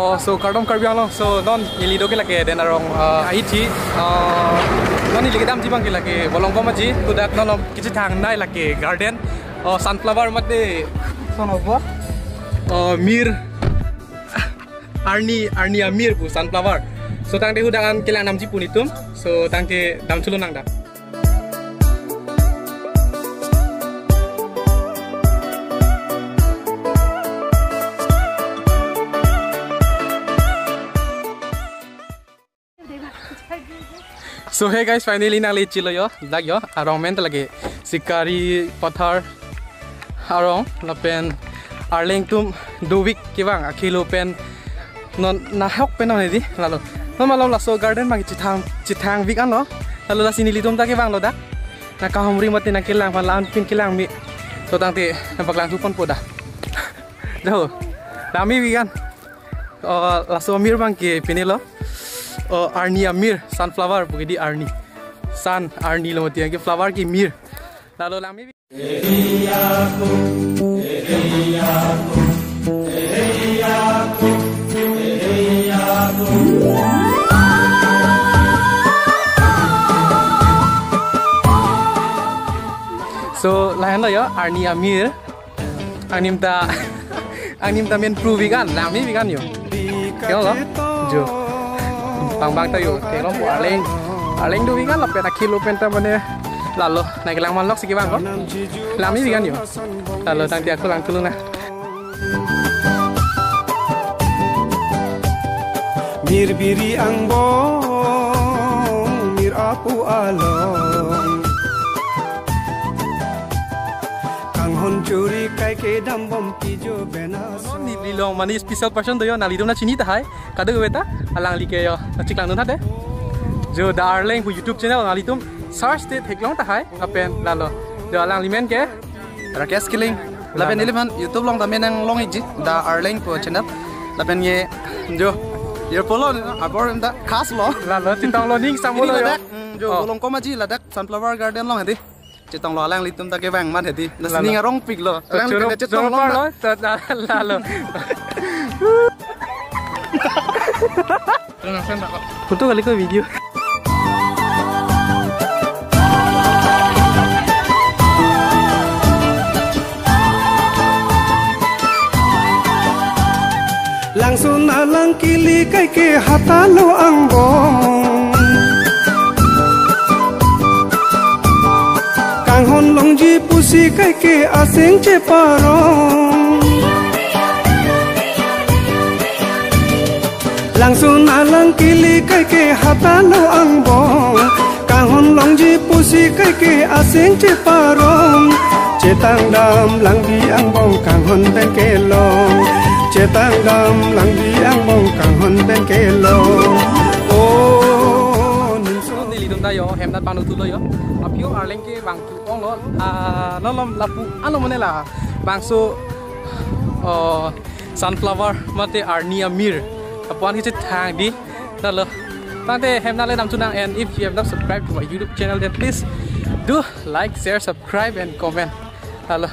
So kardom karbiang long so non ilido ke lagi dan arong IT non iligi dam jibang ke lagi bolong pama ji kudat non kici thang nai lagi garden sunflower mate sono bo mir Arnia mir bu sunflower so tang de hudangan kelang nam ji punitum so tang te dam chulun nang da. So hey guys, finally nang le chilo yo, lag yo, arong men lagi sikari pathar arong lapen arleng tum 2 week kibang akilo pen non na hok pen non di lalu non malam la so garden magi chithang week an lo lalu la sini litum ta kibang lo da na ka homri mati na kilang pan pin kilang mi so tang ti na baklang tu pon poda jauh dami weekend la so mir bang ki pinilo Arnia mir sunflower bukidi Arni lo mati ke flower ki mir lalu lami so lain lo ya Arnia mir anim ta men prove vegan lami vegan yo kyo lo jo bang tayo kelo bu aleng du vegan lapen akilo penta mane lalu naik lang manlok siki bang ko lami vegan yo lalu nanti aku lang tulung na mir biri angbong mir apu along kang hon curi kai ke dam bom pijo benas ni lilong mani special person to yo na lidom na chini ta hai kadu beta alang like yo chik lang nun thade jo darling bu YouTube channel na lidom search te theklong ta hai apen lalo jo alang limen ke Rakesh Killing 1111 YouTube long tamen ang long iji da Arling po channel lapen ye jo your follow abor da khas lo lalo tintong lo ning samulo yo jo bolong ko maji ladak sunflower garden long hedi cetong lo alang litum ta ke bang man hedi ning arong pik lo alang ke cetong lo lalo foto kali ko video langsung alang kili kai ke hatalo angbong kang hon longji pusi kai ke aseng ceparong langsung alang kili kai ke hatalo angbong kang hon longji pusi kai ke aseng ceparong cetang dam lang bi angbong kang hon ben ke long cetang dam lang bi angbong kang hon ben ke long ni lidom da yo hem dat panu tu lo yo apio arleng ke bang tu ong lo no lom lapu ano mane la bang so sunflower mate Arnia mir upon his thang di lalo tante hem na le nam tunang and if you have not subscribed to my YouTube channel then please do like share subscribe and comment lalo